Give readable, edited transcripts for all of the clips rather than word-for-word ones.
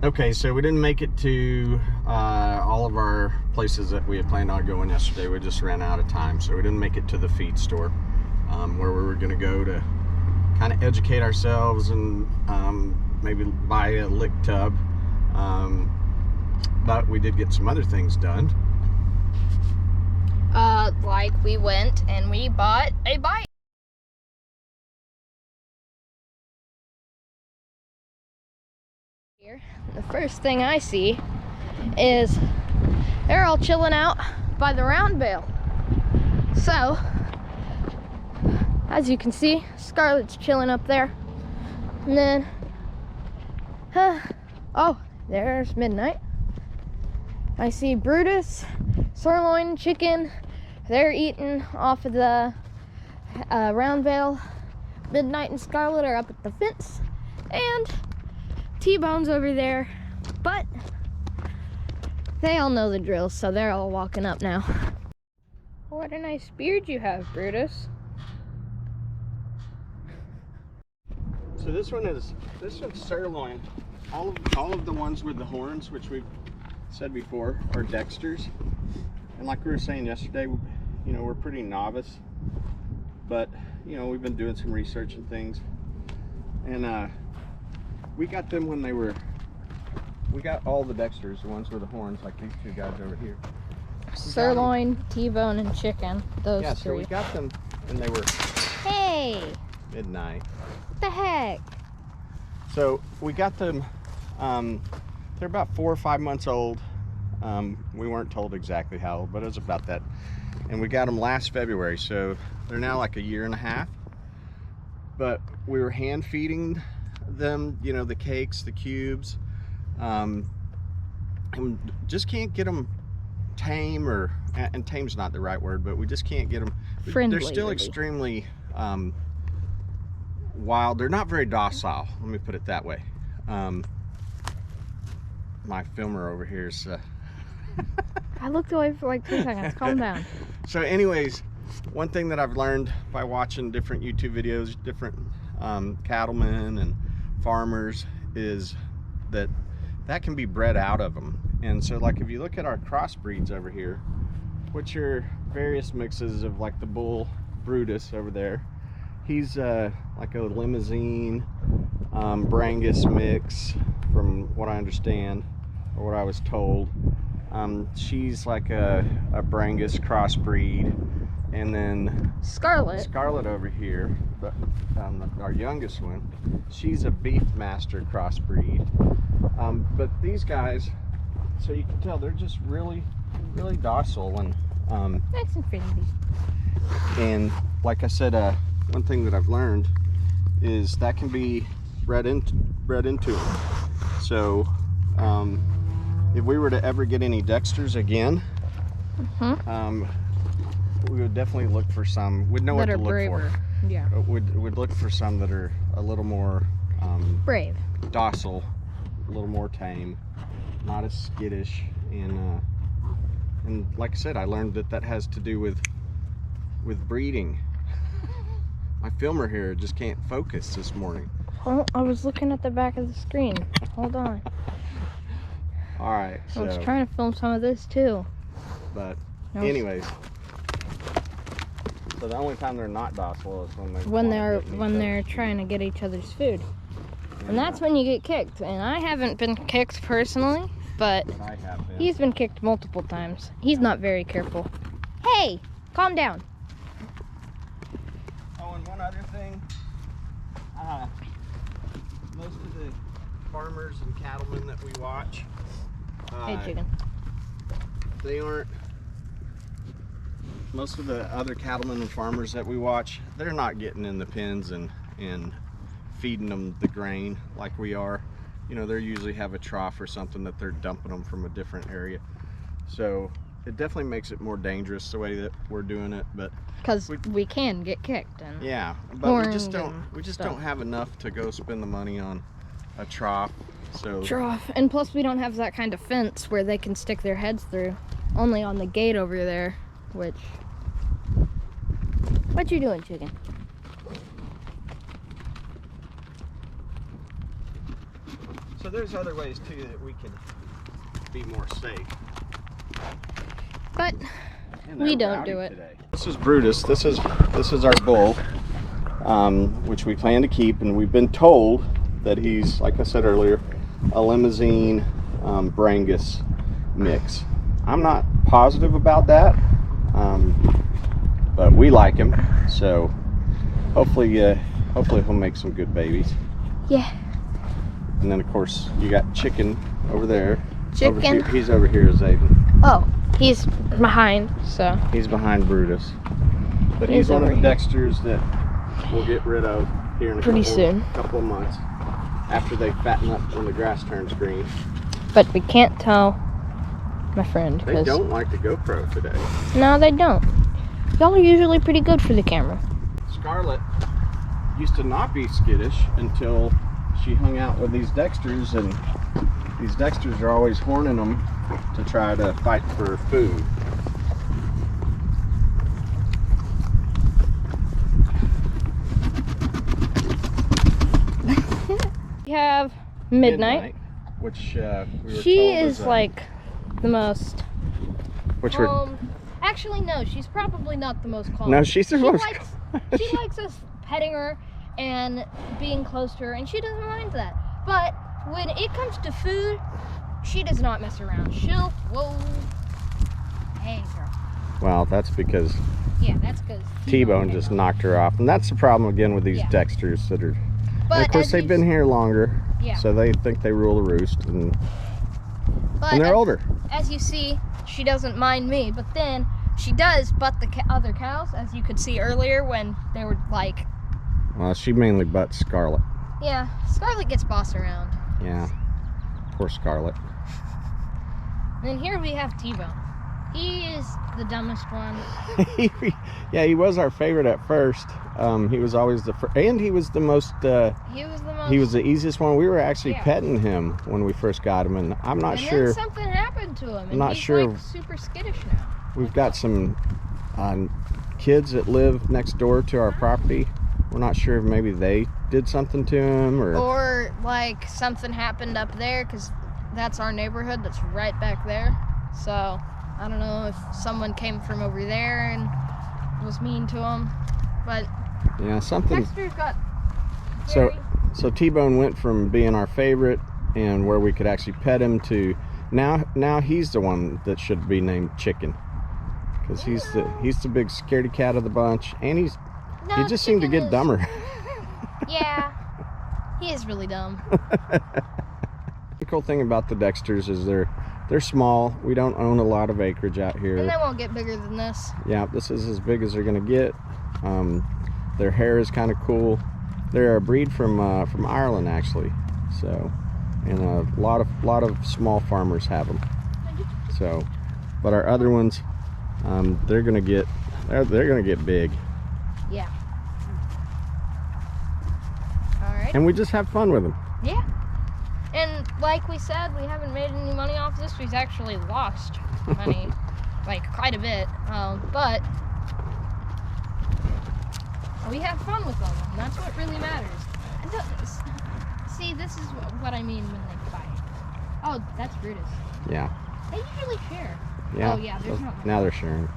Okay, so we didn't make it to all of our places that we had planned on going yesterday. We just ran out of time, so we didn't make it to the feed store where we were going to go to kind of educate ourselves and maybe buy a lick tub. But we did get some other things done. Like we went and we bought a bike. Here, the first thing I see is they're all chilling out by the round bale. So, as you can see, Scarlett's chilling up there. And then, oh, there's Midnight. I see Brutus, Sirloin, Chicken. They're eating off of the round bale. Midnight and Scarlett are up at the fence. And T-Bone's over there. But they all know the drill, so they're all walking up now. What a nice beard you have, Brutus. So this one's sirloin. All of the ones with the horns, which we've said before, are Dexter's. And like we were saying yesterday, you know, we're pretty novice, but you know, we've been doing some research and things, and we got them when we got all the Dexter's, the ones with the horns, like these two guys over here. Sirloin, T-Bone, and Chicken. Those yeah, three. so we got them when they were Hey! Midnight. What the heck? So we got them, they're about 4 or 5 months old. We weren't told exactly how old, but it was about that. And we got them last February, so they're now like a year and a half. But we were hand feeding them, you know, the cakes, the cubes, and just can't get them tame, and tame's not the right word, but we just can't get them friendly. They're still extremely wild. They're not very docile, let me put it that way. My filmer over here is I looked away for like 2 seconds. Calm down. So anyways, one thing that I've learned by watching different YouTube videos, different cattlemen and farmers, is that can be bred out of them. And so like if you look at our crossbreeds over here, which are various mixes of like the bull Brutus over there, he's like a limousine Brangus mix from what I understand, or what I was told. She's like a Brangus crossbreed, and then Scarlett over here, our youngest one, she's a Beefmaster crossbreed. But these guys, so you can tell they're just really docile and nice and friendly. And like I said, one thing that I've learned is that can be bred into them. So if we were to ever get any Dexter's again, we would definitely look for some. We'd know what to look for. Yeah. We'd look for some that are a little more brave, docile, a little more tame, not as skittish, and like I said, I learned that has to do with breeding. My filmer here just can't focus this morning. Oh, I was looking at the back of the screen. Hold on. All right. So, I was trying to film some of this too. But anyways, so the only time they're not docile is when they're trying to get each other's food, and that's when you get kicked. And I haven't been kicked personally, but I have been. He's been kicked multiple times. He's not very careful. Hey, calm down. Oh, and one other thing. Most of the farmers and cattlemen that we watch, hey, Chicken. They aren't. Most of the other cattlemen and farmers that we watch, they're not getting in the pens and feeding them the grain like we are. You know, they usually have a trough or something that they're dumping them from a different area. So it definitely makes it more dangerous the way that we're doing it, but because we can get kicked and yeah, but we just don't have enough to go spend the money on a trough. So and plus we don't have that kind of fence where they can stick their heads through. Only on the gate over there, which what you doing, Chicken? So So there's other ways too that we can be more safe. But we don't do it. Today. This is Brutus. This is our bull, which we plan to keep, and we've been told that he's, like I said earlier, a limousine Brangus mix. I'm not positive about that, but we like him, so hopefully he'll make some good babies. Yeah. And then of course you got Chicken over there. Chicken. He's over here, Zayden. Oh, he's behind, so. He's behind Brutus. But he's one of the Dexters that we'll get rid of here in a couple of months after they fatten up when the grass turns green. But we can't tell my friend. They don't like the GoPro today. No, they don't. Y'all are usually pretty good for the camera. Scarlett used to not be skittish until she hung out with these Dexters, and these Dexters are always horning them to try to fight for food. We have Midnight, which we were she told is like the most which actually no, she's probably not the most calm. No, she's the most she likes us petting her and being close to her, and she doesn't mind that. But when it comes to food, she does not mess around. Whoa, hey girl. Well, that's because that's because T-Bone just knocked her off, and that's the problem again with these Dexters that are. And of course, they've been here longer, so they think they rule the roost, and they're older. As you see, she doesn't mind me, but then she does butt the other cows, as you could see earlier when they were like. Well, she mainly butts Scarlett. Yeah, Scarlett gets bossed around. Yeah, poor Scarlett. And then here we have T-Bone. He is the dumbest one. Yeah, he was our favorite at first. He was always and he was the most. He was the easiest one. We were actually petting him when we first got him, and I'm not sure. Then something happened to him, and I'm not sure. Like super skittish now. We've got some kids that live next door to our property. We're not sure if maybe they did something to him, or like something happened up there, because that's our neighborhood that's right back there. So I don't know if someone came from over there and was mean to him, but yeah, something. Dexter's got so T-Bone went from being our favorite and where we could actually pet him to now he's the one that should be named Chicken, because he's the big scaredy cat of the bunch, and he just seemed to get dumber. Yeah, he is really dumb. The cool thing about the Dexters is they're small. We don't own a lot of acreage out here. And they won't get bigger than this. Yeah, this is as big as they're gonna get. Their hair is kind of cool. They're a breed from Ireland actually. So, and a lot of small farmers have them. So, but our other ones, they're gonna get big. Yeah. All right. And we just have fun with them. Yeah. And like we said, we haven't made any money off this. We've actually lost money, like quite a bit. But we have fun with them, and that's what really matters. See, this is what I mean when they fight. Oh, that's Brutus. Yeah. They usually share. Yeah. Oh yeah, there's not. Now they're sharing.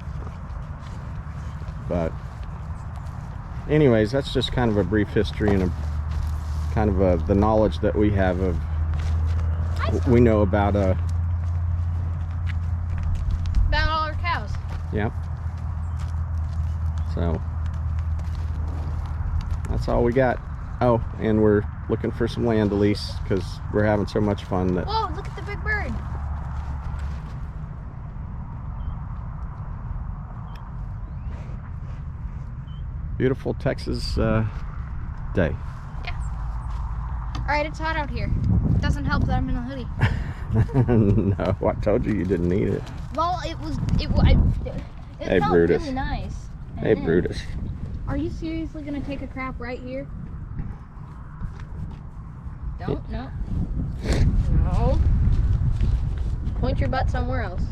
But anyways, that's just kind of a brief history and the knowledge that we have of. We know about all our cows. Yeah. So that's all we got. Oh, and we're looking for some land to lease because we're having so much fun that. Whoa! Look at the big bird. Beautiful Texas day. All right, it's hot out here. It doesn't help that I'm in a hoodie. No, I told you didn't need it. Well, it Hey, felt Brutus. really nice. Hey, Brutus. Are you seriously gonna take a crap right here? Don't, no. No. Point your butt somewhere else.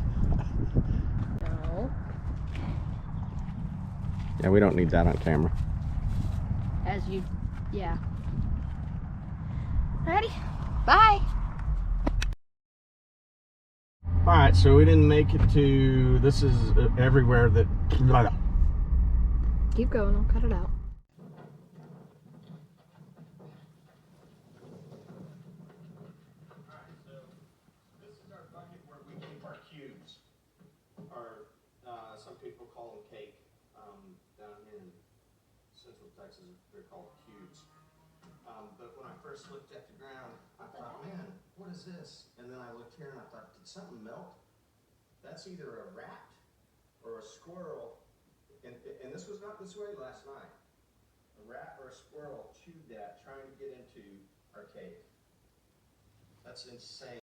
No. Yeah, we don't need that on camera. Yeah. Alrighty, bye. right, so we didn't make it to, this is everywhere that, Keep going, I'll cut it out. cubes, or some people call them cake. Down here in Central Texas, they're called cubes. But when I first looked at the ground, I thought, man, what is this? And then I looked here and I thought, did something melt? That's either a rat or a squirrel. And this was not this way last night. A rat or a squirrel chewed that, trying to get into our cake. That's insane.